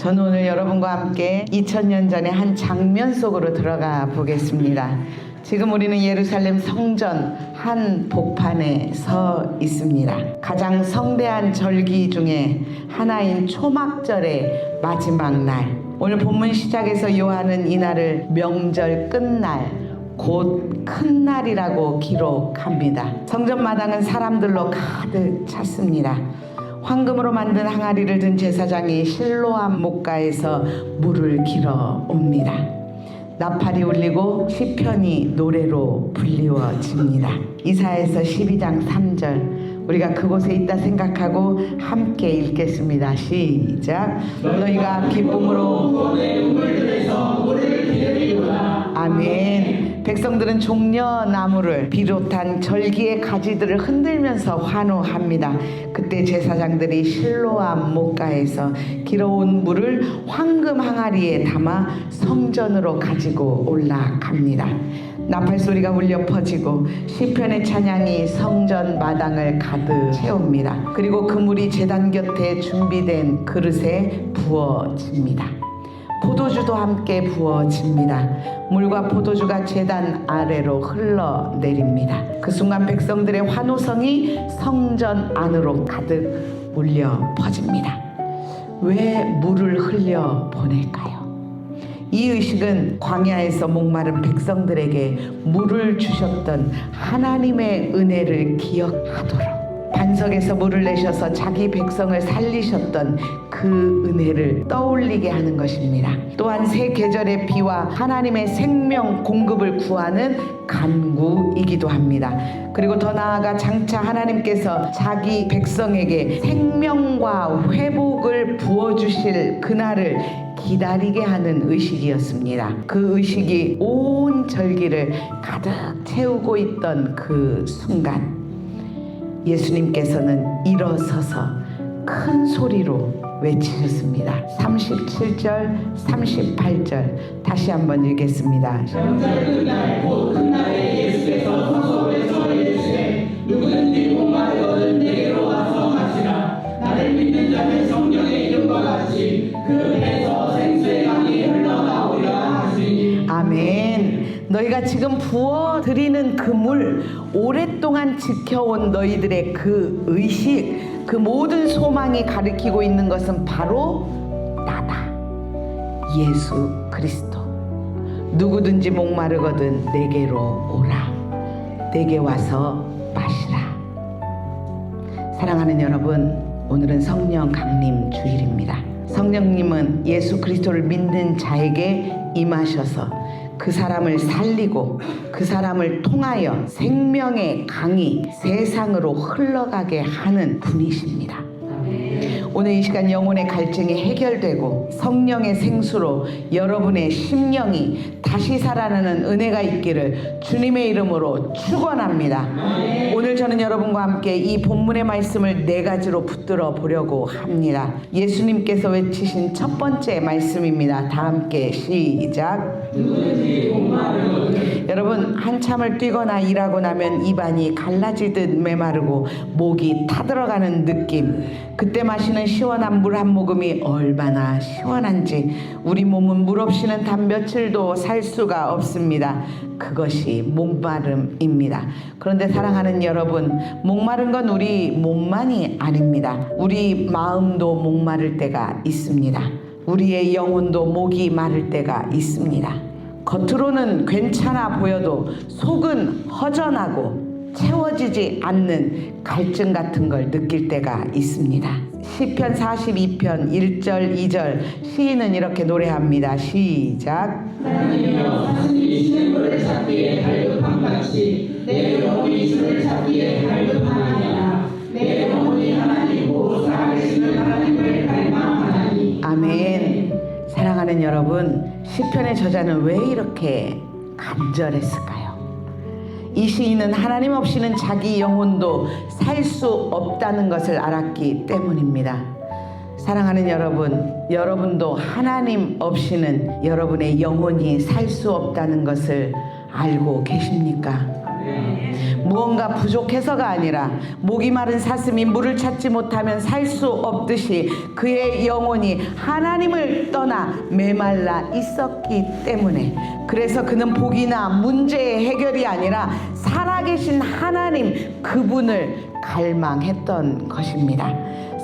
저는 오늘 여러분과 함께 2000년 전의 한 장면 속으로 들어가 보겠습니다. 지금 우리는 예루살렘 성전 한 복판에 서 있습니다. 가장 성대한 절기 중에 하나인 초막절의 마지막 날, 오늘 본문 시작에서 요한은 이날을 명절 끝날, 곧 큰 날이라고 기록합니다. 성전 마당은 사람들로 가득 찼습니다. 황금으로 만든 항아리를 든 제사장이 실로암 목가에서 물을 길어 옵니다. 나팔이 울리고 시편이 노래로 불리워집니다. 이사야서 12장 3절, 우리가 그곳에 있다 생각하고 함께 읽겠습니다. 시작. 너희가 기쁨으로 물들에서 물을 기다리라. 아멘. 백성들은 종려나무를 비롯한 절기의 가지들을 흔들면서 환호합니다. 그때 제사장들이 실로암 목가에서 길어온 물을 황금 항아리에 담아 성전으로 가지고 올라갑니다. 나팔 소리가 울려 퍼지고 시편의 찬양이 성전 마당을 가득 채웁니다. 그리고 그 물이 제단 곁에 준비된 그릇에 부어집니다. 포도주도 함께 부어집니다. 물과 포도주가 제단 아래로 흘러내립니다. 그 순간 백성들의 환호성이 성전 안으로 가득 울려 퍼집니다. 왜 물을 흘려 보낼까요? 이 의식은 광야에서 목마른 백성들에게 물을 주셨던 하나님의 은혜를 기억하도록, 반석에서 물을 내셔서 자기 백성을 살리셨던 그 은혜를 떠올리게 하는 것입니다. 또한 새 계절의 비와 하나님의 생명 공급을 구하는 간구이기도 합니다. 그리고 더 나아가 장차 하나님께서 자기 백성에게 생명과 회복을 부어주실 그날을 기다리게 하는 의식이었습니다. 그 의식이 온 절기를 가득 채우고 있던 그 순간, 예수님께서는 일어서서 큰 소리로 외치셨습니다. 37절, 38절 다시 한번 읽겠습니다. 명절 그날 곧 그날에 예수께서 성소에서 이르시되 누구든지 목마르거든 내게로 와서 마시라. 나를 믿는 자는 성경의 이름과 같이 그 배에서 생수의 강이 흘러나오리라 하시니. 아멘. 너희가 지금 부어드리는 그 물, 오랫동안 지켜온 너희들의 그 의식, 그 모든 소망이 가리키고 있는 것은 바로 나다. 예수 그리스도. 누구든지 목마르거든 내게로 오라. 내게 와서 마시라. 사랑하는 여러분, 오늘은 성령 강림 주일입니다. 성령님은 예수 그리스도를 믿는 자에게 임하셔서 그 사람을 살리고 그 사람을 통하여 생명의 강이 세상으로 흘러가게 하는 분이십니다. 오늘 이 시간 영혼의 갈증이 해결되고 성령의 생수로 여러분의 심령이 다시 살아나는 은혜가 있기를 주님의 이름으로 축원합니다. 오늘 저는 여러분과 함께 이 본문의 말씀을 4가지로 붙들어 보려고 합니다. 예수님께서 외치신 첫 번째 말씀입니다. 다 함께 시작. 여러분, 한참을 뛰거나 일하고 나면 입안이 갈라지듯 메마르고 목이 타들어가는 느낌, 그때 마시는 시원한 물 한 모금이 얼마나 시원한지 우리 몸은 물 없이는 단 며칠도 살 수가 없습니다. 그것이 목마름입니다. 그런데 사랑하는 여러분, 목마른 건 우리 몸만이 아닙니다. 우리 마음도 목마를 때가 있습니다. 우리의 영혼도 목이 마를 때가 있습니다. 겉으로는 괜찮아 보여도 속은 허전하고 채워지지 않는 갈증 같은 걸 느낄 때가 있습니다. 시편 42편 1절 2절 시인은 이렇게 노래합니다. 시작. 하나님이여 사슴이 시냇물을 찾기에 갈급함같이 내 영혼이 주를 찾기에 갈급하나이다. 내 영혼이 하나님 곧 살아계시는 하나님을 갈망하나니. 아멘. 사랑하는 여러분, 시편의 저자는 왜 이렇게 간절했을까요? 이 시인은 하나님 없이는 자기 영혼도 살 수 없다는 것을 알았기 때문입니다. 사랑하는 여러분, 여러분도 하나님 없이는 여러분의 영혼이 살 수 없다는 것을 알고 계십니까? 무언가 부족해서가 아니라 목이 마른 사슴이 물을 찾지 못하면 살 수 없듯이 그의 영혼이 하나님을 떠나 메말라 있었기 때문에, 그래서 그는 복이나 문제의 해결이 아니라 살아계신 하나님 그분을 갈망했던 것입니다.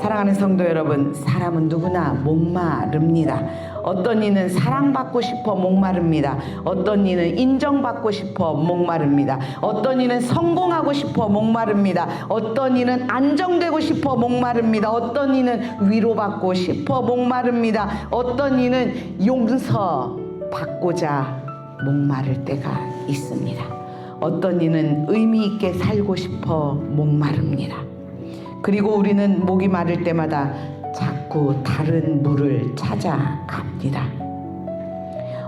사랑하는 성도 여러분, 사람은 누구나 목마릅니다. 어떤 이는 사랑받고 싶어 목마릅니다. 어떤 이는 인정받고 싶어 목마릅니다. 어떤 이는 성공하고 싶어 목마릅니다. 어떤 이는 안정되고 싶어 목마릅니다. 어떤 이는 위로받고 싶어 목마릅니다. 어떤 이는 용서받고자 목마를 때가 있습니다. 어떤 이는 의미 있게 살고 싶어 목마릅니다. 그리고 우리는 목이 마를 때마다 자꾸 다른 물을 찾아갑니다.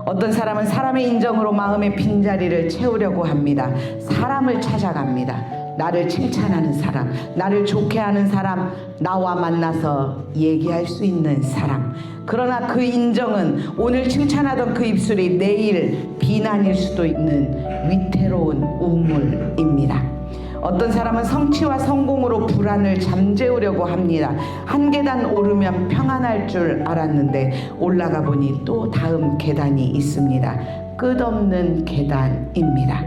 어떤 사람은 사람의 인정으로 마음의 빈자리를 채우려고 합니다. 사람을 찾아갑니다. 나를 칭찬하는 사람, 나를 좋게 하는 사람, 나와 만나서 얘기할 수 있는 사람. 그러나 그 인정은 오늘 칭찬하던 그 입술이 내일 비난일 수도 있는 위태로운 우물입니다. 어떤 사람은 성취와 성공으로 불안을 잠재우려고 합니다. 한 계단 오르면 평안할 줄 알았는데 올라가 보니 또 다음 계단이 있습니다. 끝없는 계단입니다.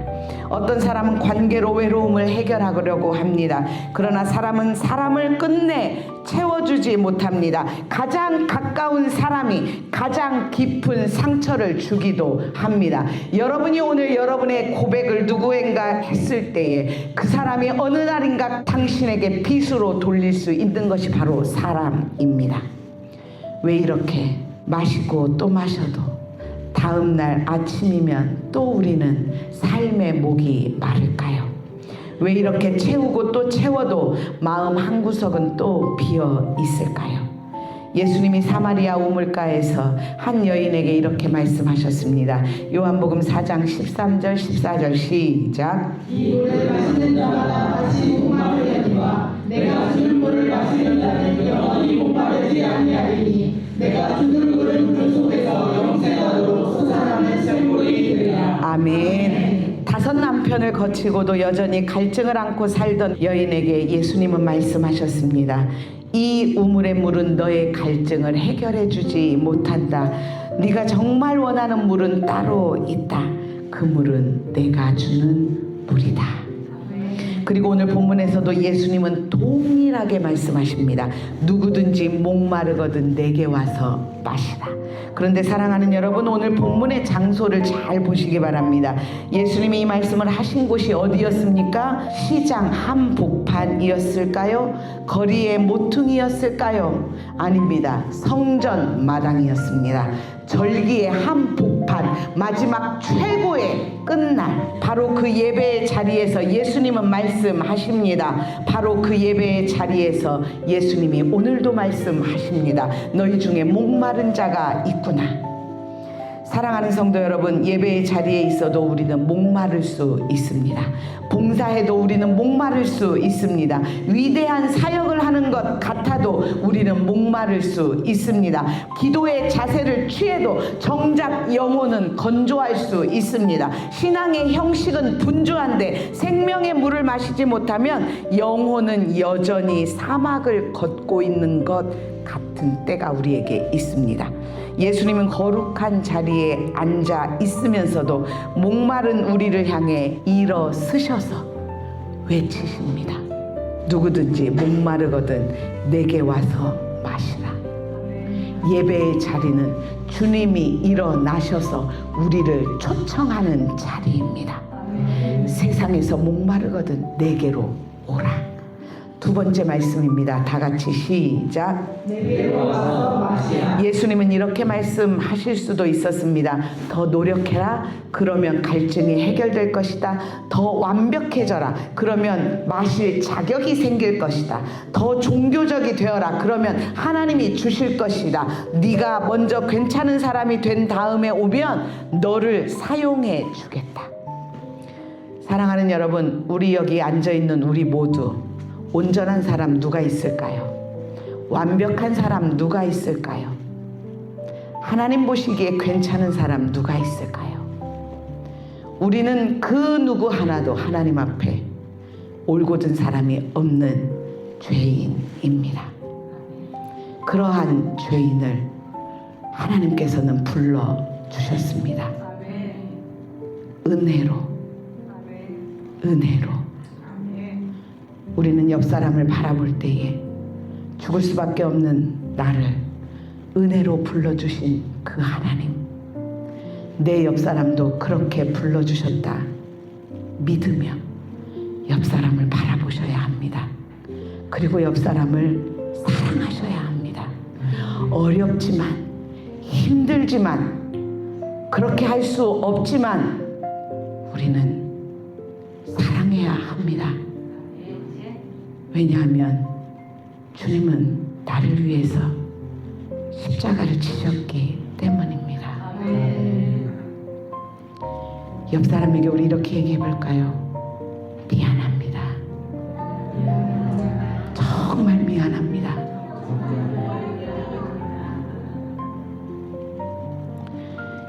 어떤 사람은 관계로 외로움을 해결하려고 합니다. 그러나 사람은 사람을 끝내 채워주지 못합니다. 가장 가까운 사람이 가장 깊은 상처를 주기도 합니다. 여러분이 오늘 여러분의 고백을 누구인가 했을 때에 그 사람이 어느 날인가 당신에게 빗으로 돌릴 수 있는 것이 바로 사람입니다. 왜 이렇게 마시고 또 마셔도 다음날 아침이면 또 우리는 삶의 목이 마를까요? 왜 이렇게 채우고 또 채워도 마음 한구석은 또 비어 있을까요? 예수님이 사마리아 우물가에서 한 여인에게 이렇게 말씀하셨습니다. 요한복음 4장 13절 14절 시작. 이 물을 마시는 자마다 다시 목마르려니와 내가 주는 물을 마시는 자는 영원히 목마르지 아니하리니 내가 주는 물은 그 속에서 영생하도록 솟아나는 샘물이 되리라. 아멘. 5 남편을 거치고도 여전히 갈증을 안고 살던 여인에게 예수님은 말씀하셨습니다. 이 우물의 물은 너의 갈증을 해결해 주지 못한다. 네가 정말 원하는 물은 따로 있다. 그 물은 내가 주는 물이다. 그리고 오늘 본문에서도 예수님은 동일하게 말씀하십니다. 누구든지 목마르거든 내게 와서 마시라. 그런데 사랑하는 여러분, 오늘 본문의 장소를 잘 보시기 바랍니다. 예수님이 이 말씀을 하신 곳이 어디였습니까? 시장 한복판이었을까요? 거리의 모퉁이였을까요? 아닙니다. 성전 마당이었습니다. 절기의 한복판, 마지막 최고의 끝날, 바로 그 예배의 자리에서 예수님은 말씀하십니다. 바로 그 예배의 자리에서 예수님이 오늘도 말씀하십니다. 너희 중에 목마른 자가 있구나. 사랑하는 성도 여러분, 예배의 자리에 있어도 우리는 목마를 수 있습니다. 봉사해도 우리는 목마를 수 있습니다. 위대한 사역을 하는 것 같아도 우리는 목마를 수 있습니다. 기도의 자세를 취해도 정작 영혼은 건조할 수 있습니다. 신앙의 형식은 분주한데 생명의 물을 마시지 못하면 영혼은 여전히 사막을 걷고 있는 것 같은 때가 우리에게 있습니다. 예수님은 거룩한 자리에 앉아 있으면서도 목마른 우리를 향해 일어서셔서 외치십니다. 누구든지 목마르거든 내게 와서 마시라. 예배의 자리는 주님이 일어나셔서 우리를 초청하는 자리입니다. 세상에서 목마르거든 내게로 오라. 2번째 말씀입니다. 다 같이 시작. 내게로 와서 마시라. 예수님은 이렇게 말씀하실 수도 있었습니다. 더 노력해라. 그러면 갈증이 해결될 것이다. 더 완벽해져라. 그러면 마실 자격이 생길 것이다. 더 종교적이 되어라. 그러면 하나님이 주실 것이다. 네가 먼저 괜찮은 사람이 된 다음에 오면 너를 사용해 주겠다. 사랑하는 여러분, 우리 여기 앉아있는 우리 모두 온전한 사람 누가 있을까요? 완벽한 사람 누가 있을까요? 하나님 보시기에 괜찮은 사람 누가 있을까요? 우리는 그 누구 하나도 하나님 앞에 올곧은 사람이 없는 죄인입니다. 그러한 죄인을 하나님께서는 불러주셨습니다. 은혜로. 우리는 옆 사람을 바라볼 때에 죽을 수밖에 없는 나를 은혜로 불러주신 그 하나님, 내 옆 사람도 그렇게 불러주셨다 믿으며 옆 사람을 바라보셔야 합니다. 그리고 옆 사람을 사랑하셔야 합니다. 어렵지만, 힘들지만, 그렇게 할 수 없지만 우리는 사랑해야 합니다. 왜냐하면 주님은 나를 위해서 십자가를 지셨기 때문입니다. 옆 사람에게 우리 이렇게 얘기해 볼까요? 미안합니다. 정말 미안합니다.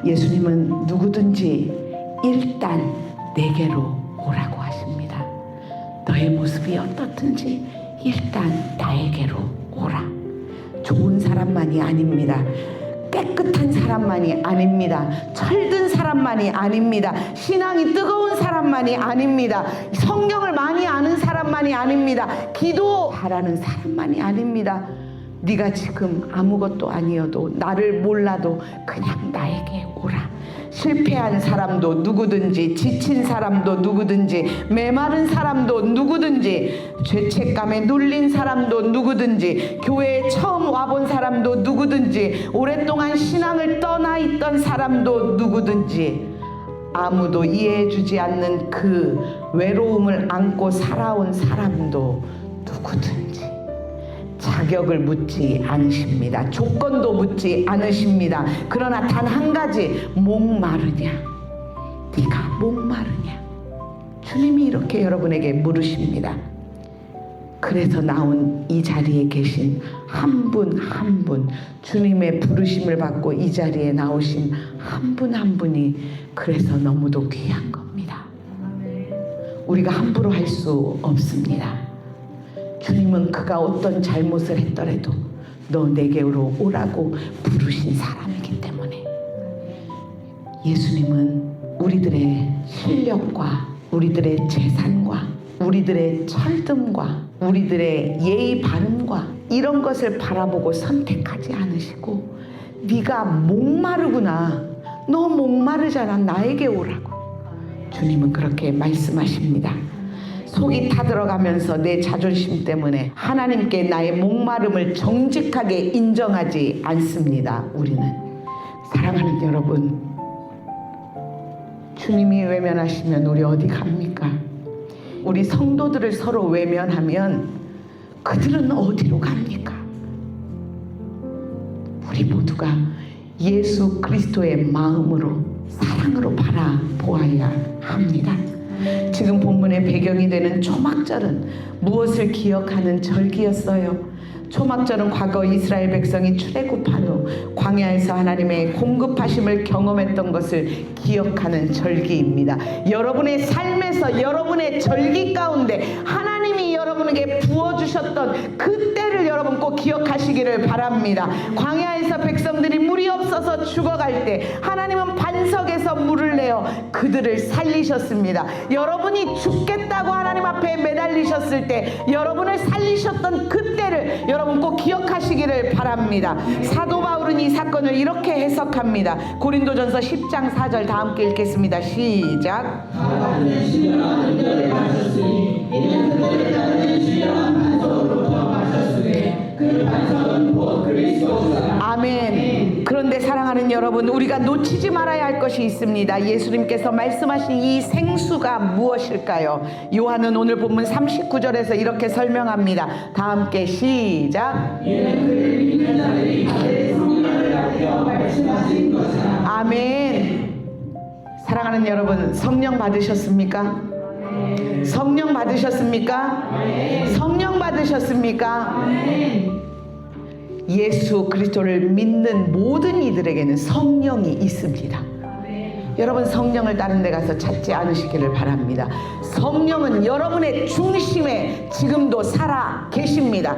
예수님은 누구든지 일단 내게로 오라고 하십니다. 너의 모습이 어떻든지 일단 나에게로 오라. 좋은 사람만이 아닙니다. 깨끗한 사람만이 아닙니다. 철든 사람만이 아닙니다. 신앙이 뜨거운 사람만이 아닙니다. 성경을 많이 아는 사람만이 아닙니다. 기도 잘하는 사람만이 아닙니다. 네가 지금 아무것도 아니어도, 나를 몰라도 그냥 나에게 오라. 실패한 사람도 누구든지, 지친 사람도 누구든지, 메마른 사람도 누구든지, 죄책감에 눌린 사람도 누구든지, 교회에 처음 와본 사람도 누구든지, 오랫동안 신앙을 떠나 있던 사람도 누구든지, 아무도 이해해주지 않는 그 외로움을 안고 살아온 사람도 누구든지 자격을 묻지 않으십니다. 조건도 묻지 않으십니다. 그러나 단 한 가지, 목마르냐? 네가 목마르냐? 주님이 이렇게 여러분에게 물으십니다. 그래서 나온 이 자리에 계신 한 분 한 분, 주님의 부르심을 받고 이 자리에 나오신 한 분 한 분이 그래서 너무도 귀한 겁니다. 우리가 함부로 할 수 없습니다. 주님은 그가 어떤 잘못을 했더라도 너 내게로 오라고 부르신 사람이기 때문에, 예수님은 우리들의 실력과 우리들의 재산과 우리들의 철듦과 우리들의 예의 바름과 이런 것을 바라보고 선택하지 않으시고, 네가 목마르구나, 너 목마르잖아, 나에게 오라고 주님은 그렇게 말씀하십니다. 속이 타들어가면서 내 자존심 때문에 하나님께 나의 목마름을 정직하게 인정하지 않습니다. 우리는, 사랑하는 여러분, 주님이 외면하시면 우리 어디 갑니까? 우리 성도들을 서로 외면하면 그들은 어디로 갑니까? 우리 모두가 예수 그리스도의 마음으로, 사랑으로 바라보아야 합니다. 지금 본문의 배경이 되는 초막절은 무엇을 기억하는 절기였어요? 초막절은 과거 이스라엘 백성이 출애굽한 후 광야에서 하나님의 공급하심을 경험했던 것을 기억하는 절기입니다. 여러분의 삶에서, 여러분의 절기 가운데 하나님이 여러분에게 부어주셨던 그 때를 여러분 꼭 기억하시기를 바랍니다. 광야에서 백성들이 물이 없어서 죽어갈 때 하나님은 반석에서 물을 내어 그들을 살리셨습니다. 여러분이 죽겠다고 하나님 앞에 매달리셨을 때 여러분을 살리셨던 그 때를 여러분 꼭 기억하시기를 바랍니다. 사도 바울은 이 사건을 이렇게 해석합니다. 고린도전서 10장 4절 다 함께 읽겠습니다. 시작. 하나님은 신령한 은혜를 마셨으니 이는 그들의 자녀는 신령한 반석으로부터 마셨으되 그 반석은 곧 그리스도시라. 아멘. 그런데 사랑하는 여러분, 우리가 놓치지 말아야 할 것이 있습니다. 예수님께서 말씀하신 이 생수가 무엇일까요? 요한은 오늘 본문 39절에서 이렇게 설명합니다. 다 함께 시작. 이는 그를 믿는 자들이 아들의 성령을 받으려 말씀하신 것이라. 아멘. 사랑하는 여러분, 성령 받으셨습니까? 네. 성령 받으셨습니까? 네. 성령 받으셨습니까? 네. 예수 그리스도를 믿는 모든 이들에게는 성령이 있습니다. 여러분 성령을 다른 데 가서 찾지 않으시기를 바랍니다. 성령은 여러분의 중심에 지금도 살아 계십니다.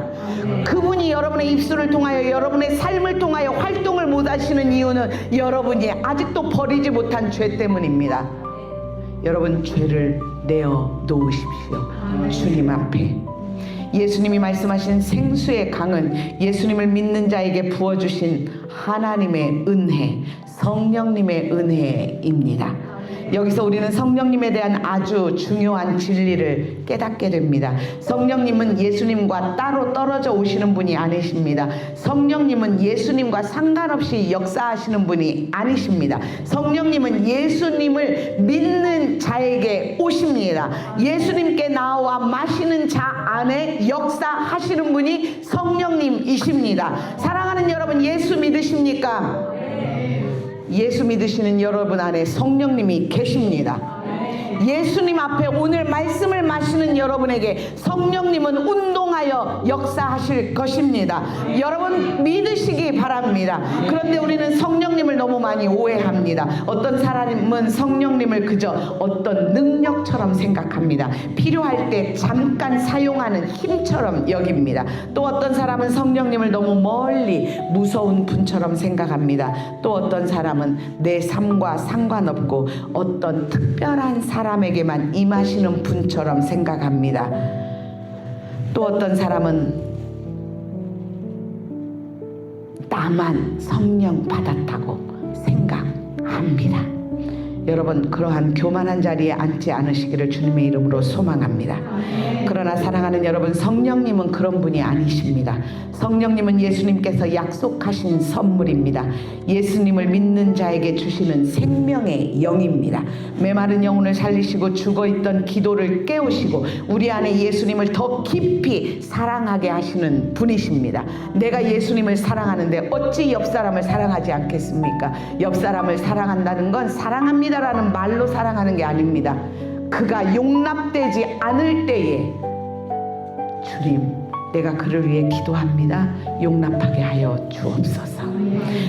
그분이 여러분의 입술을 통하여 여러분의 삶을 통하여 활동을 못 하시는 이유는 여러분이 아직도 버리지 못한 죄 때문입니다. 여러분 죄를 내어 놓으십시오. 주님 앞에. 예수님이 말씀하신 생수의 강은 예수님을 믿는 자에게 부어주신 하나님의 은혜, 성령님의 은혜입니다. 여기서 우리는 성령님에 대한 아주 중요한 진리를 깨닫게 됩니다. 성령님은 예수님과 따로 떨어져 오시는 분이 아니십니다. 성령님은 예수님과 상관없이 역사하시는 분이 아니십니다. 성령님은 예수님을 믿는 자에게 오십니다. 예수님께 나와 마시는 자 안에 역사하시는 분이 성령님이십니다. 사랑하는 여러분, 예수 믿으십니까? 예수 믿으시는 여러분 안에 성령님이 계십니다. 예수님 앞에 오늘 말씀을 마시는 여러분에게 성령님은 운동하여 역사하실 것입니다. 여러분 믿으시기 바랍니다. 그런데 우리는 성령님을 너무 많이 오해합니다. 어떤 사람은 성령님을 그저 어떤 능력처럼 생각합니다. 필요할 때 잠깐 사용하는 힘처럼 여깁니다. 또 어떤 사람은 성령님을 너무 멀리 무서운 분처럼 생각합니다. 또 어떤 사람은 내 삶과 상관없고 어떤 특별한 사람에게만 임하시는 분처럼 생각합니다. 또 어떤 사람은 나만 성령 받았다고 생각합니다. 여러분, 그러한 교만한 자리에 앉지 않으시기를 주님의 이름으로 소망합니다. 그러나 사랑하는 여러분, 성령님은 그런 분이 아니십니다. 성령님은 예수님께서 약속하신 선물입니다. 예수님을 믿는 자에게 주시는 생명의 영입니다. 메마른 영혼을 살리시고 죽어있던 기도를 깨우시고 우리 안에 예수님을 더 깊이 사랑하게 하시는 분이십니다. 내가 예수님을 사랑하는데 어찌 옆 사람을 사랑하지 않겠습니까? 옆 사람을 사랑한다는 건 사랑합니다 라는 말로 사랑하는 게 아닙니다. 그가 용납되지 않을 때에 주님, 내가 그를 위해 기도합니다. 용납하게 하여 주옵소서.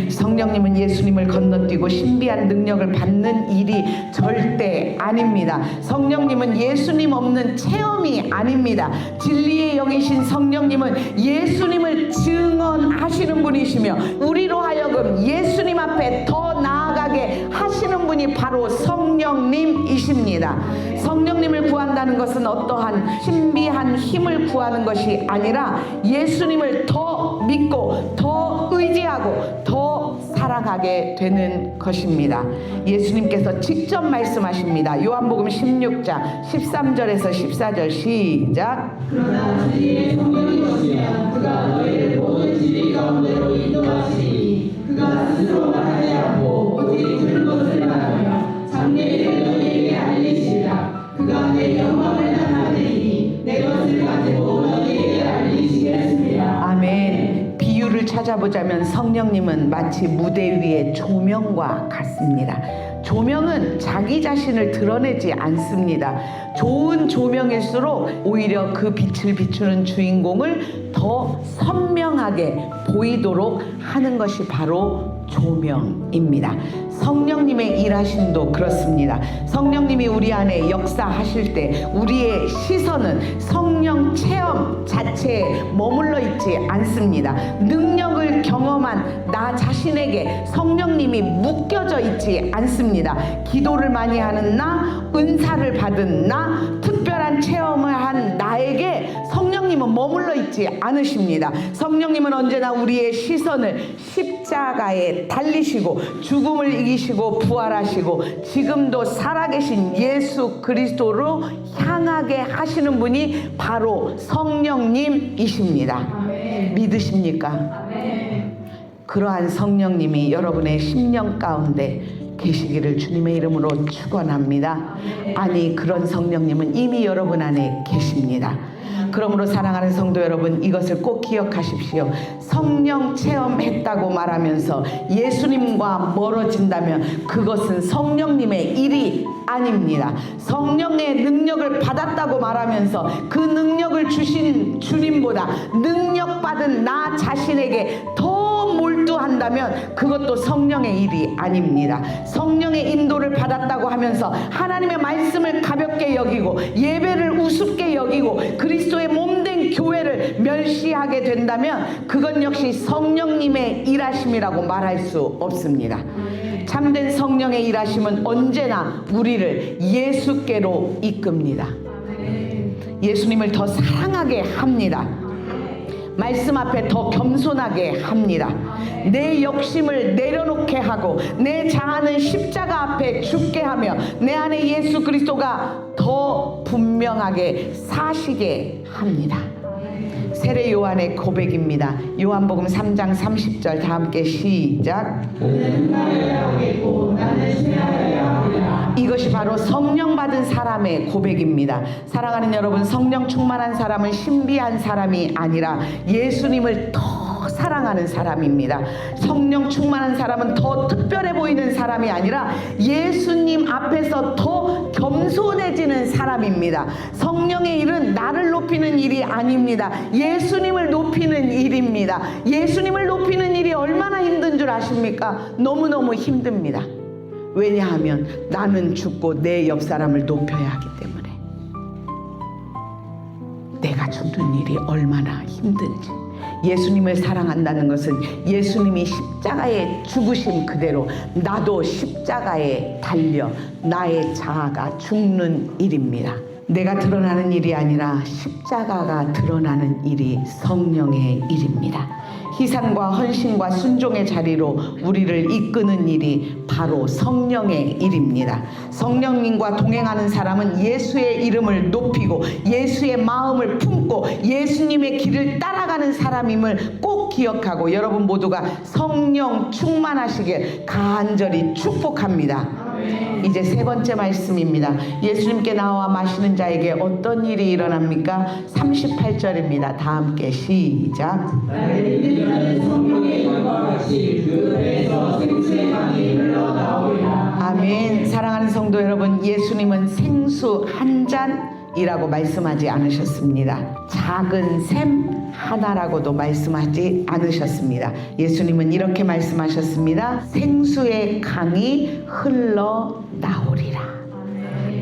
성령님은 예수님을 건너뛰고 신비한 능력을 받는 일이 절대 아닙니다. 성령님은 예수님 없는 체험이 아닙니다. 진리의 영이신 성령님은 예수님을 증언하시는 분이시며 우리로 하여금 예수님 앞에 더 나아가게 하시는 분이 바로 성령님이십니다. 성령님을 구한다는 것은 어떠한 신비한 힘을 구하는 것이 아니라 예수님을 더 믿고 더 의지하고 더 살아가게 되는 것입니다. 예수님께서 직접 말씀하십니다. 요한복음 16장 13절에서 14절 시작. 그러나 진리의 성령이 오시면 그가 너희를 모든 진리 가운데로 인도하시니 그가 스스로 말하지 않고 오직 들은 것을 말하며 장래일을 너희에게 알리시리라. 그가 내 영광을 나타내니 내 것을 가지고 너희에게 알리시겠습니다. 아멘. 비유를 찾아보자면 성령님은 마치 무대 위의 조명과 같습니다. 조명은 자기 자신을 드러내지 않습니다. 좋은 조명일수록 오히려 그 빛을 비추는 주인공을 더 선명하게 보이도록 하는 것이 바로 조명입니다. 성령님의 일하심도 그렇습니다. 성령님이 우리 안에 역사하실 때 우리의 시선은 성령 체험 자체에 머물러 있지 않습니다. 능력을 경험한 나 자신에게 성령님이 묶여져 있지 않습니다. 기도를 많이 하는 나, 은사를 받은 나, 특별한 체험을 한 나에게 성령님은 머물러 있지 않으십니다. 성령님은 언제나 우리의 시선을 십자가에 달리시고 죽음을 이기시고 부활하시고 지금도 살아계신 예수 그리스도로 향하게 하시는 분이 바로 성령님이십니다. 아멘. 믿으십니까? 아멘. 그러한 성령님이 여러분의 심령 가운데 계시기를 주님의 이름으로 축원합니다. 아니, 그런 성령님은 이미 여러분 안에 계십니다. 그러므로 사랑하는 성도 여러분, 이것을 꼭 기억하십시오. 성령 체험했다고 말하면서 예수님과 멀어진다면 그것은 성령님의 일이 아닙니다. 성령의 능력을 받았다고 말하면서 그 능력을 주신 주님보다 능력받은 나 자신에게 더 몰두하는 인도한다면 그것도 성령의 일이 아닙니다. 성령의 인도를 받았다고 하면서 하나님의 말씀을 가볍게 여기고 예배를 우습게 여기고 그리스도의 몸된 교회를 멸시하게 된다면 그건 역시 성령님의 일하심이라고 말할 수 없습니다. 참된 성령의 일하심은 언제나 우리를 예수께로 이끕니다. 예수님을 더 사랑하게 합니다. 말씀 앞에 더 겸손하게 합니다. 내 욕심을 내려놓게 하고 내 자아는 십자가 앞에 죽게 하며 내 안에 예수 그리스도가 더 분명하게 사시게 합니다. 세례 요한의 고백입니다. 요한복음 3장 30절 다 함께 시작. 이것이 바로 성령 받은 사람의 고백입니다. 사랑하는 여러분, 성령 충만한 사람은 신비한 사람이 아니라 예수님을 더 사랑하는 사람입니다. 성령 충만한 사람은 더 특별해 보이는 사람이 아니라 예수님 앞에서 더 겸손해지는 사람입니다. 성령의 일은 나를 높이는 일이 아닙니다. 예수님을 높이는 일입니다. 예수님을 높이는 일이 얼마나 힘든 줄 아십니까? 너무너무 힘듭니다. 왜냐하면 나는 죽고 내 옆 사람을 높여야 하기 때문에. 내가 죽는 일이 얼마나 힘든지. 예수님을 사랑한다는 것은 예수님이 십자가에 죽으신 그대로 나도 십자가에 달려 나의 자아가 죽는 일입니다. 내가 드러나는 일이 아니라 십자가가 드러나는 일이 성령의 일입니다. 희생과 헌신과 순종의 자리로 우리를 이끄는 일이 바로 성령의 일입니다. 성령님과 동행하는 사람은 예수의 이름을 높이고 예수의 마음을 품고 예수님의 길을 따라가는 사람임을 꼭 기억하고 여러분 모두가 성령 충만하시길 간절히 축복합니다. 이제 세 번째 말씀입니다. 예수님께 나와 마시는 자에게 어떤 일이 일어납니까? 38절입니다. 다 함께 시작. 아멘. 사랑하는 성도 여러분, 예수님은 생수 한 잔이라고 말씀하지 않으셨습니다. 작은 샘 하나라고도 말씀하지 않으셨습니다. 예수님은 이렇게 말씀하셨습니다. 생수의 강이 흘러나오리라.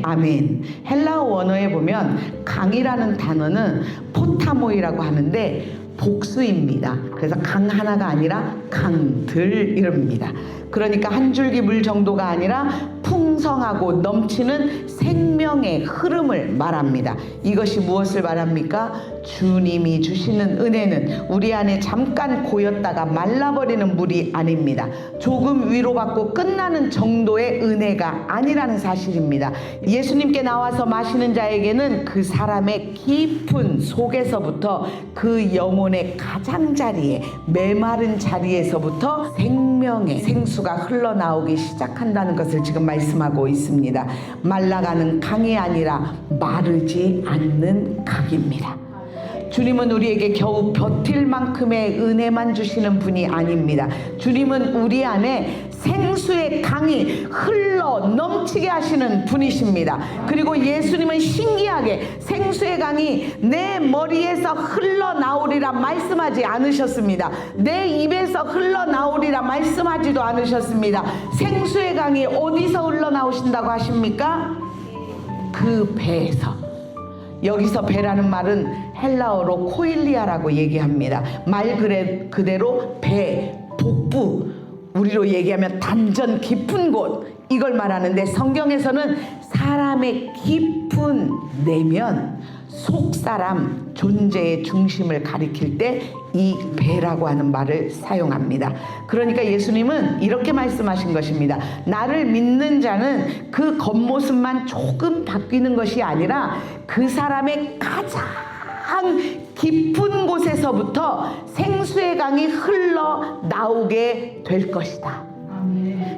아멘. 헬라어 원어에 보면 강이라는 단어는 포타모이라고 하는데 복수입니다. 그래서 강 하나가 아니라 강들입니다. 그러니까 한 줄기 물 정도가 아니라 풍성하고 넘치는 생명의 흐름을 말합니다. 이것이 무엇을 말합니까? 주님이 주시는 은혜는 우리 안에 잠깐 고였다가 말라버리는 물이 아닙니다. 조금 위로받고 끝나는 정도의 은혜가 아니라는 사실입니다. 예수님께 나와서 마시는 자에게는 그 사람의 깊은 속에서부터 그 영혼의 가장자리에 메마른 자리에서부터 생명의 생수가 흘러나오기 시작한다는 것을 지금 말씀하고 있습니다. 말라가는 강이 아니라 마르지 않는 강입니다. 주님은 우리에게 겨우 버틸 만큼의 은혜만 주시는 분이 아닙니다. 주님은 우리 안에 생수의 강이 흘러 넘치게 하시는 분이십니다. 그리고 예수님은 신기하게 생수의 강이 내 머리에서 흘러나오리라 말씀하지 않으셨습니다. 내 입에서 흘러나오리라 말씀하지도 않으셨습니다. 생수의 강이 어디서 흘러나오신다고 하십니까? 그 배에서. 여기서 배라는 말은 헬라어로 코일리아라고 얘기합니다. 말 그대로 배, 복부, 우리로 얘기하면 단전 깊은 곳, 이걸 말하는데 성경에서는 사람의 깊은 내면, 속사람, 존재의 중심을 가리킬 때 이 배라고 하는 말을 사용합니다. 그러니까 예수님은 이렇게 말씀하신 것입니다. 나를 믿는 자는 그 겉모습만 조금 바뀌는 것이 아니라 그 사람의 가장 깊은 곳에서부터 생수의 강이 흘러나오게 될 것이다.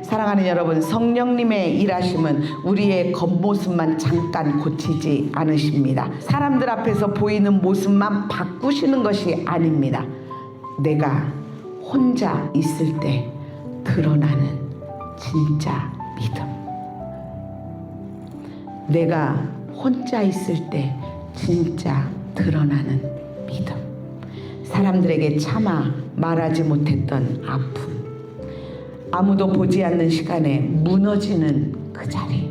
사랑하는 여러분, 성령님의 일하심은 우리의 겉모습만 잠깐 고치지 않으십니다. 사람들 앞에서 보이는 모습만 바꾸시는 것이 아닙니다. 내가 혼자 있을 때 드러나는 진짜 믿음. 내가 혼자 있을 때 진짜 드러나는 믿음. 사람들에게 차마 말하지 못했던 아픔, 아무도 보지 않는 시간에 무너지는 그 자리,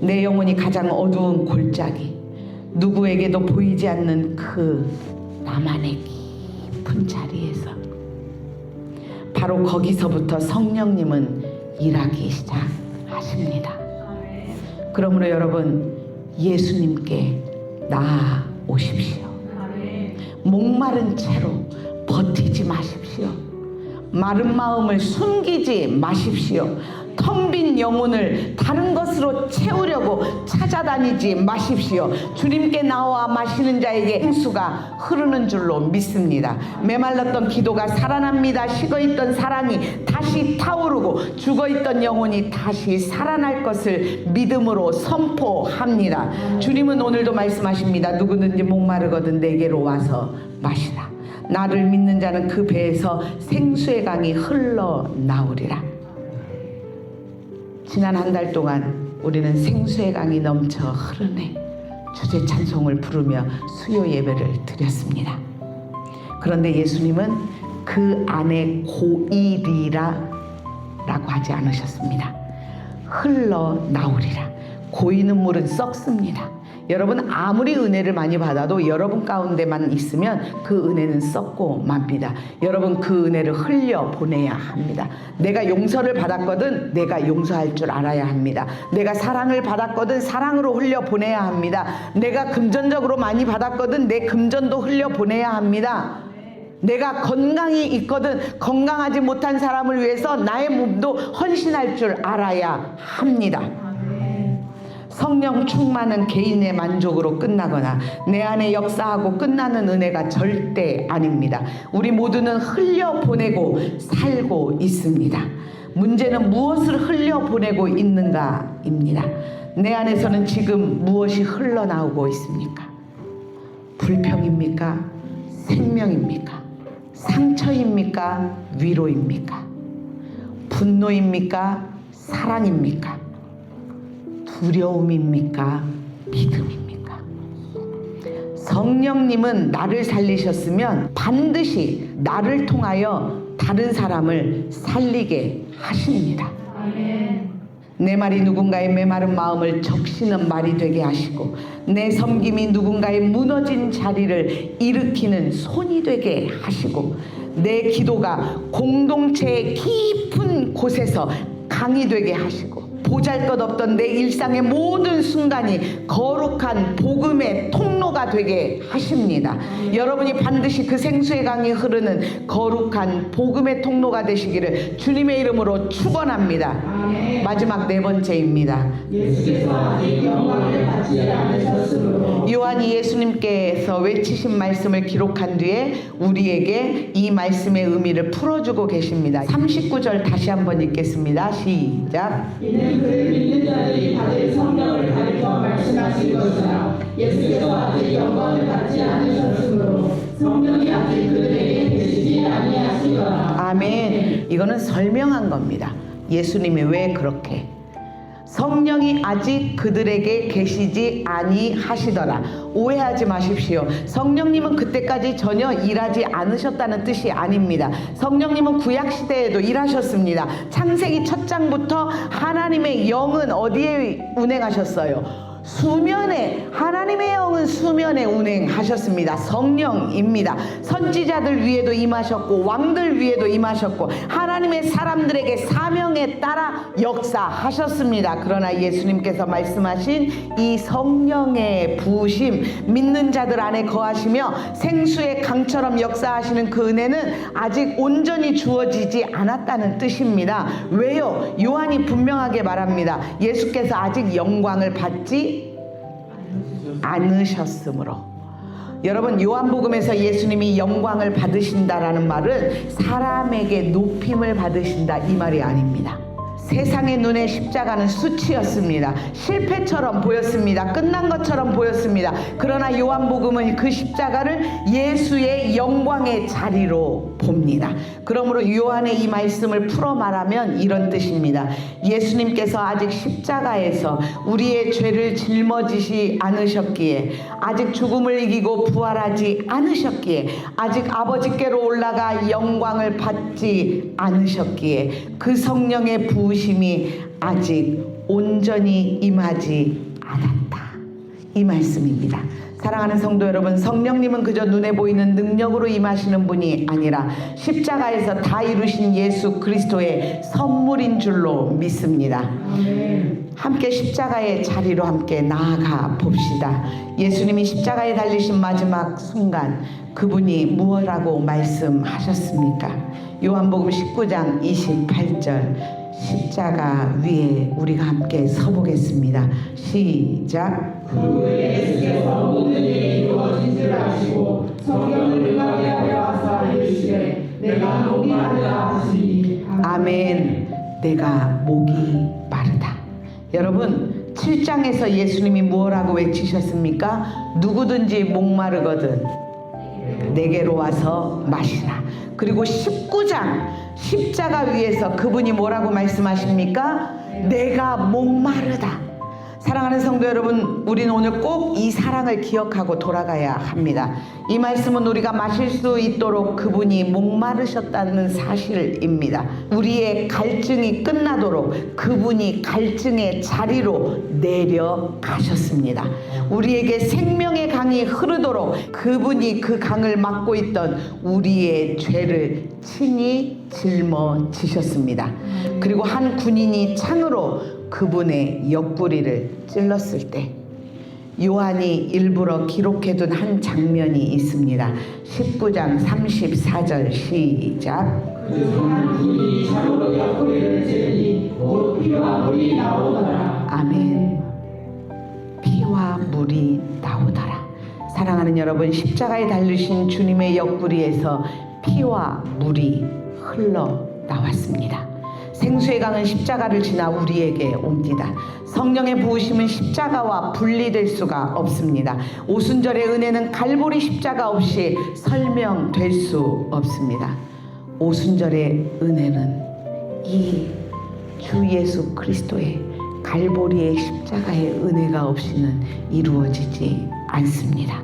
내 영혼이 가장 어두운 골짜기, 누구에게도 보이지 않는 그 나만의 깊은 자리에서 바로 거기서부터 성령님은 일하기 시작하십니다. 그러므로 여러분, 예수님께 나아오십시오. 목마른 채로 버티지 마십시오. 마른 마음을 숨기지 마십시오. 텅 빈 영혼을 다른 것으로 채우려고 찾아다니지 마십시오. 주님께 나와 마시는 자에게 생수가 흐르는 줄로 믿습니다. 메말랐던 기도가 살아납니다. 식어있던 사랑이 다시 타오르고 죽어있던 영혼이 다시 살아날 것을 믿음으로 선포합니다. 주님은 오늘도 말씀하십니다. 누구든지 목마르거든 내게로 와서 마시라. 나를 믿는 자는 그 배에서 생수의 강이 흘러나오리라. 지난 한 달 동안 우리는 생수의 강이 넘쳐 흐르네 주제 찬송을 부르며 수요 예배를 드렸습니다. 그런데 예수님은 그 안에 고이리라 라고 하지 않으셨습니다. 흘러나오리라. 고이는 물은 썩습니다. 여러분, 아무리 은혜를 많이 받아도 여러분 가운데만 있으면 그 은혜는 썩고 맙니다. 여러분, 그 은혜를 흘려보내야 합니다. 내가 용서를 받았거든 내가 용서할 줄 알아야 합니다. 내가 사랑을 받았거든 사랑으로 흘려보내야 합니다. 내가 금전적으로 많이 받았거든 내 금전도 흘려보내야 합니다. 내가 건강이 있거든 건강하지 못한 사람을 위해서 나의 몸도 헌신할 줄 알아야 합니다. 성령 충만은 개인의 만족으로 끝나거나 내 안에 역사하고 끝나는 은혜가 절대 아닙니다. 우리 모두는 흘려보내고 살고 있습니다. 문제는 무엇을 흘려보내고 있는가입니다. 내 안에서는 지금 무엇이 흘러나오고 있습니까? 불평입니까? 생명입니까? 상처입니까? 위로입니까? 분노입니까? 사랑입니까? 두려움입니까? 믿음입니까? 성령님은 나를 살리셨으면 반드시 나를 통하여 다른 사람을 살리게 하십니다. 내 말이 누군가의 메마른 마음을 적시는 말이 되게 하시고 내 섬김이 누군가의 무너진 자리를 일으키는 손이 되게 하시고 내 기도가 공동체의 깊은 곳에서 강이 되게 하시고 보잘것없던 내 일상의 모든 순간이 거룩한 복음의 통로가 되게 하십니다. 여러분이 반드시 그 생수의 강이 흐르는 거룩한 복음의 통로가 되시기를 주님의 이름으로 축원합니다. 마지막 네 번째입니다. 예수께서 아직 영광을 받지 않으셨으므로 요한이 예수님께서 외치신 말씀을 기록한 뒤에 우리에게 이 말씀의 의미를 풀어주고 계십니다. 39절 다시 한번 읽겠습니다. 시작. 이는 그를 믿는 자들이 받을 성령을 가리켜 말씀하신 것이라. 예수께서 아직 영광을 받지 않으셨으므로 성령이 아직 그들에게 계시지 아니하시거라. 아멘. 이거는 설명한 겁니다. 예수님이 왜 그렇게 성령이 아직 그들에게 계시지 아니하시더라. 오해하지 마십시오. 성령님은 그때까지 전혀 일하지 않으셨다는 뜻이 아닙니다. 성령님은 구약시대에도 일하셨습니다. 창세기 첫 장부터 하나님의 영은 어디에 운행하셨어요? 수면에. 하나님의 영은 수면에 운행하셨습니다. 성령입니다. 선지자들 위에도 임하셨고 왕들 위에도 임하셨고 하나님의 사람들에게 사명에 따라 역사하셨습니다. 그러나 예수님께서 말씀하신 이 성령의 부으심, 믿는 자들 안에 거하시며 생수의 강처럼 역사하시는 그 은혜는 아직 온전히 주어지지 않았다는 뜻입니다. 왜요? 요한이 분명하게 말합니다. 예수께서 아직 영광을 받지 않으셨으므로. 여러분, 요한복음에서 예수님이 영광을 받으신다라는 말은 사람에게 높임을 받으신다 이 말이 아닙니다. 세상의 눈에 십자가는 수치였습니다. 실패처럼 보였습니다. 끝난 것처럼 보였습니다. 그러나 요한복음은 그 십자가를 예수의 영광의 자리로 봅니다. 그러므로 요한의 이 말씀을 풀어 말하면 이런 뜻입니다. 예수님께서 아직 십자가에서 우리의 죄를 짊어지지 않으셨기에, 아직 죽음을 이기고 부활하지 않으셨기에, 아직 아버지께로 올라가 영광을 받지 않으셨기에, 그 성령의 부으심이 아직 온전히 임하지 않았다. 이 말씀입니다. 사랑하는 성도 여러분, 성령님은 그저 눈에 보이는 능력으로 임하시는 분이 아니라 십자가에서 다 이루신 예수 그리스도의 선물인 줄로 믿습니다. 함께 십자가의 자리로 함께 나아가 봅시다. 예수님이 십자가에 달리신 마지막 순간 그분이 무엇라고 말씀하셨습니까? 요한복음 19장 28절, 십자가 위에 우리가 함께 서보겠습니다. 시작. 그 후에 예수께서 모든 일이 이루어진 줄 아시고 성경을 응하게 하려 하사 이르시되 내가 목이 마르다 하시니. 아멘. 내가 목이 마르다. 여러분, 7장에서 예수님이 무엇라고 외치셨습니까? 누구든지 목마르거든 내게로 와서 마시라. 그리고 19장 십자가 위에서 그분이 뭐라고 말씀하십니까? 내가 목마르다. 사랑하는 성도 여러분, 우리는 오늘 꼭 이 사랑을 기억하고 돌아가야 합니다. 이 말씀은 우리가 마실 수 있도록 그분이 목마르셨다는 사실입니다. 우리의 갈증이 끝나도록 그분이 갈증의 자리로 내려가셨습니다. 우리에게 생명의 강이 흐르도록 그분이 그 강을 막고 있던 우리의 죄를 친히 짊어지셨습니다. 그리고 한 군인이 창으로 그분의 옆구리를 찔렀을 때 요한이 일부러 기록해둔 한 장면이 있습니다. 19장 34절 시작. 그중 한 군인이 창으로 옆구리를 찌르니 곧 피와 물이 나오더라. 아멘. 피와 물이 나오더라. 사랑하는 여러분, 십자가에 달리신 주님의 옆구리에서 피와 물이 흘러 나왔습니다. 생수의 강은 십자가를 지나 우리에게 옵니다. 성령의 부으심은 십자가와 분리될 수가 없습니다. 오순절의 은혜는 갈보리 십자가 없이 설명될 수 없습니다. 오순절의 은혜는 이 주 예수 그리스도의 갈보리의 십자가의 은혜가 없이는 이루어지지 않습니다.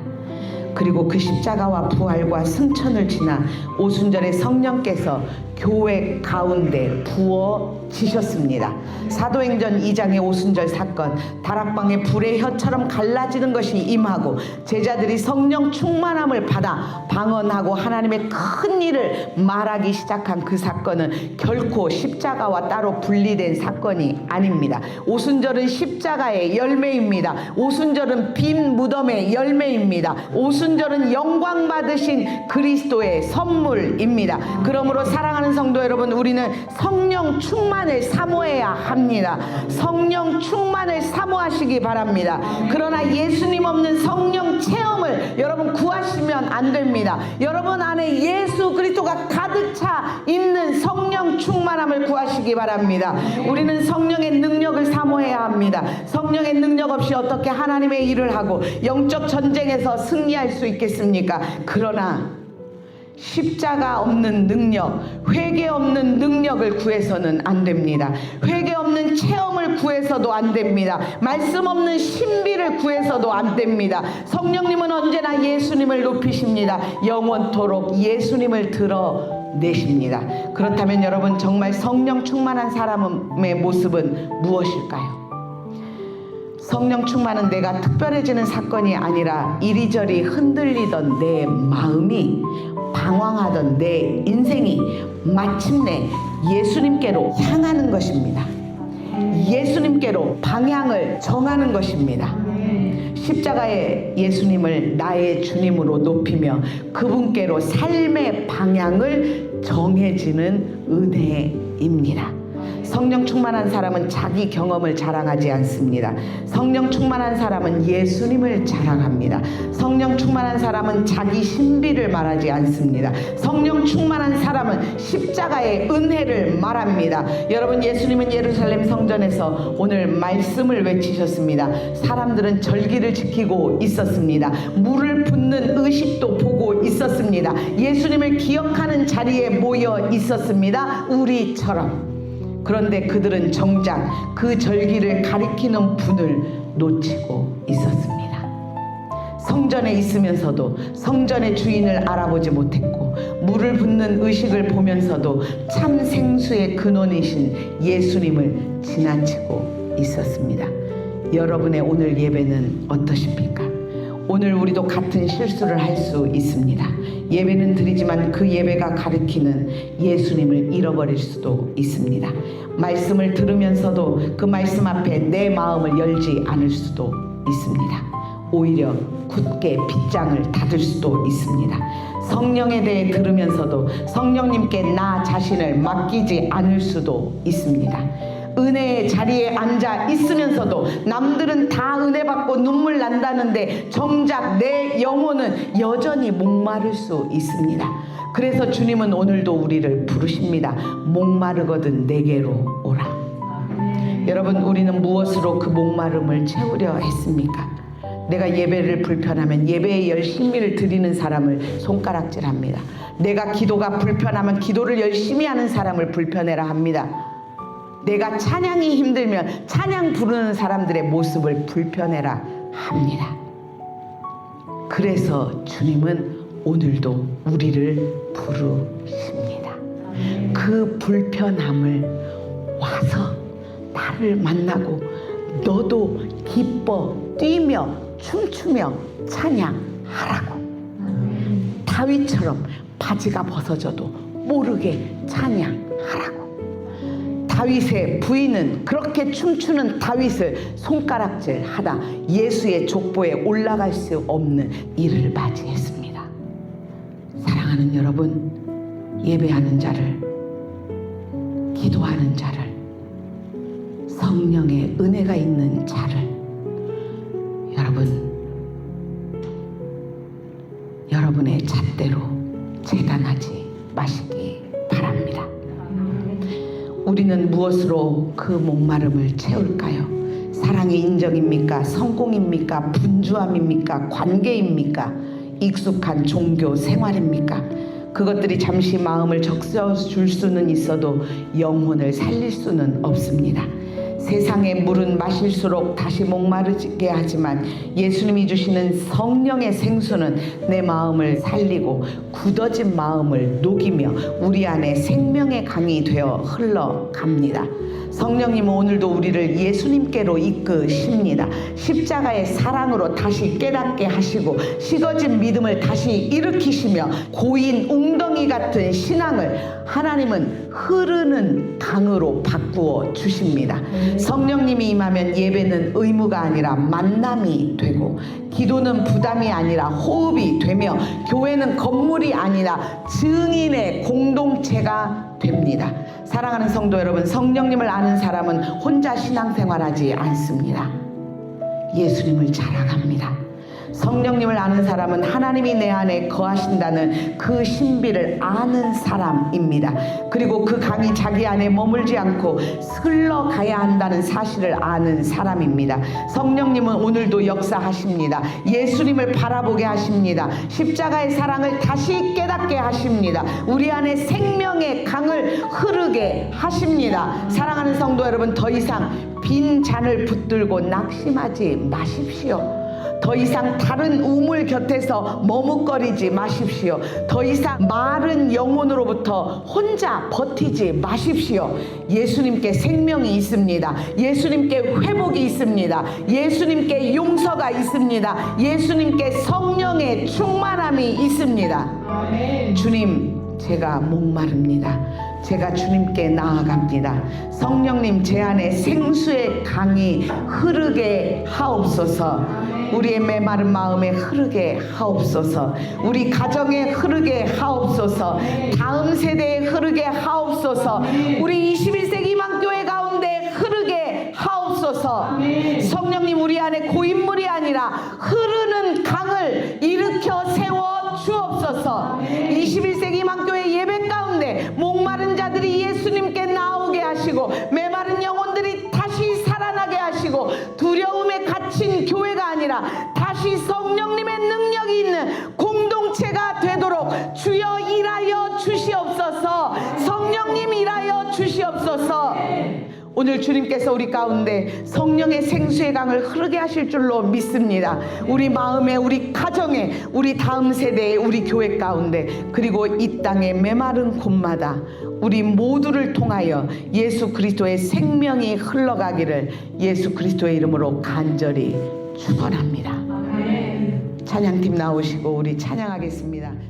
그리고 그 십자가와 부활과 승천을 지나 오순절에 성령께서 교회 가운데 부어지셨습니다. 사도행전 2장의 오순절 사건, 다락방에 불의 혀처럼 갈라지는 것이 임하고 제자들이 성령 충만함을 받아 방언하고 하나님의 큰 일을 말하기 시작한 그 사건은 결코 십자가와 따로 분리된 사건이 아닙니다. 오순절은 십자가의 열매입니다. 오순절은 빈 무덤의 열매입니다. 오순절은 영광 받으신 그리스도의 선물입니다. 그러므로 사랑하는 성도 여러분, 우리는 성령 충만을 사모해야 합니다. 성령 충만을 사모하시기 바랍니다. 그러나 예수님 없는 성령 체험을 여러분 구하시면 안 됩니다. 여러분 안에 예수 그리스도가 가득 차 있는 성령 충만함을 구하시기 바랍니다. 우리는 성령의 능력을 사모해야 합니다. 성령의 능력 없이 어떻게 하나님의 일을 하고 영적 전쟁에서 승리할 수 있겠습니까? 그러나 십자가 없는 능력, 회개 없는 능력을 구해서는 안 됩니다. 회개 없는 체험을 구해서도 안 됩니다. 말씀 없는 신비를 구해서도 안 됩니다. 성령님은 언제나 예수님을 높이십니다. 영원토록 예수님을 드러내십니다. 그렇다면 여러분, 정말 성령 충만한 사람의 모습은 무엇일까요? 성령 충만은 내가 특별해지는 사건이 아니라 이리저리 흔들리던 내 마음이, 방황하던 내 인생이 마침내 예수님께로 향하는 것입니다. 예수님께로 방향을 정하는 것입니다. 십자가의 예수님을 나의 주님으로 높이며 그분께로 삶의 방향을 정해지는 은혜입니다. 성령 충만한 사람은 자기 경험을 자랑하지 않습니다. 성령 충만한 사람은 예수님을 자랑합니다. 성령 충만한 사람은 자기 신비를 말하지 않습니다. 성령 충만한 사람은 십자가의 은혜를 말합니다. 여러분, 예수님은 예루살렘 성전에서 오늘 말씀을 외치셨습니다. 사람들은 절기를 지키고 있었습니다. 물을 붓는 의식도 보고 있었습니다. 예수님을 기억하는 자리에 모여 있었습니다. 우리처럼. 그런데 그들은 정작 그 절기를 가리키는 분을 놓치고 있었습니다. 성전에 있으면서도 성전의 주인을 알아보지 못했고, 물을 붓는 의식을 보면서도 참 생수의 근원이신 예수님을 지나치고 있었습니다. 여러분의 오늘 예배는 어떠십니까? 오늘 우리도 같은 실수를 할 수 있습니다. 예배는 드리지만 그 예배가 가리키는 예수님을 잃어버릴 수도 있습니다. 말씀을 들으면서도 그 말씀 앞에 내 마음을 열지 않을 수도 있습니다. 오히려 굳게 빗장을 닫을 수도 있습니다. 성령에 대해 들으면서도 성령님께 나 자신을 맡기지 않을 수도 있습니다. 은혜의 자리에 앉아 있으면서도 남들은 다 은혜 받고 눈물 난다는데 정작 내 영혼은 여전히 목마를 수 있습니다. 그래서 주님은 오늘도 우리를 부르십니다. 목마르거든 내게로 오라. 여러분, 우리는 무엇으로 그 목마름을 채우려 했습니까? 내가 예배를 불편하면 예배에 열심히를 드리는 사람을 손가락질합니다. 내가 기도가 불편하면 기도를 열심히 하는 사람을 불편해라 합니다. 내가 찬양이 힘들면 찬양 부르는 사람들의 모습을 불편해라 합니다. 그래서 주님은 오늘도 우리를 부르십니다. 그 불편함을 와서 나를 만나고 너도 기뻐 뛰며 춤추며 찬양하라고. 다윗처럼 바지가 벗어져도 모르게 찬양하라고. 다윗의 부인은 그렇게 춤추는 다윗을 손가락질 하다 예수의 족보에 올라갈 수 없는 일을 맞이했습니다. 사랑하는 여러분, 예배하는 자를, 기도하는 자를, 성령의 은혜가 있는 자를 여러분의 잣대로 재단하지 마시기 바랍니다. 우리는 무엇으로 그 목마름을 채울까요? 사랑의 인정입니까? 성공입니까? 분주함입니까? 관계입니까? 익숙한 종교 생활입니까? 그것들이 잠시 마음을 적셔줄 수는 있어도 영혼을 살릴 수는 없습니다. 세상의 물은 마실수록 다시 목마르게 하지만 예수님이 주시는 성령의 생수는 내 마음을 살리고 굳어진 마음을 녹이며 우리 안에 생명의 강이 되어 흘러갑니다. 성령님은 오늘도 우리를 예수님께로 이끄십니다. 십자가의 사랑으로 다시 깨닫게 하시고 식어진 믿음을 다시 일으키시며 고인 웅덩이 같은 신앙을 하나님은 흐르는 강으로 바꾸어 주십니다. 성령님이 임하면 예배는 의무가 아니라 만남이 되고, 기도는 부담이 아니라 호흡이 되며, 교회는 건물이 아니라 증인의 공동체가 됩니다. 사랑하는 성도 여러분, 성령님을 아는 사람은 혼자 신앙생활하지 않습니다. 예수님을 자랑합니다. 성령님을 아는 사람은 하나님이 내 안에 거하신다는 그 신비를 아는 사람입니다. 그리고 그 강이 자기 안에 머물지 않고 흘러가야 한다는 사실을 아는 사람입니다. 성령님은 오늘도 역사하십니다. 예수님을 바라보게 하십니다. 십자가의 사랑을 다시 깨닫게 하십니다. 우리 안에 생명의 강을 흐르게 하십니다. 사랑하는 성도 여러분, 더 이상 빈 잔을 붙들고 낙심하지 마십시오. 더 이상 다른 우물 곁에서 머뭇거리지 마십시오. 더 이상 마른 영혼으로부터 혼자 버티지 마십시오. 예수님께 생명이 있습니다. 예수님께 회복이 있습니다. 예수님께 용서가 있습니다. 예수님께 성령의 충만함이 있습니다. 주님, 제가 목마릅니다. 제가 주님께 나아갑니다. 성령님, 제 안에 생수의 강이 흐르게 하옵소서. 우리의 메마른 마음에 흐르게 하옵소서. 우리 가정에 흐르게 하옵소서. 다음 세대에 흐르게 하옵소서. 우리 21세기 희망교회가 아니라 흐르는 강을 일으켜 세워 주옵소서. 21세기 희망교회 예배 가운데 목마른 자들이 예수님께 나오게 하시고 메마른 영혼들이 다시 살아나게 하시고 두려움에 갇힌 교회가 아니라 다시 성령님의 능력이 있는 공동체가 되도록 주여 일하여 주시옵소서. 성령님 일하여 주시옵소서. 오늘 주님께서 우리 가운데 성령의 생수의 강을 흐르게 하실 줄로 믿습니다. 우리 마음에, 우리 가정에, 우리 다음 세대에, 우리 교회 가운데, 그리고 이 땅의 메마른 곳마다 우리 모두를 통하여 예수 그리스도의 생명이 흘러가기를 예수 그리스도의 이름으로 간절히 축원합니다. 찬양팀 나오시고 우리 찬양하겠습니다.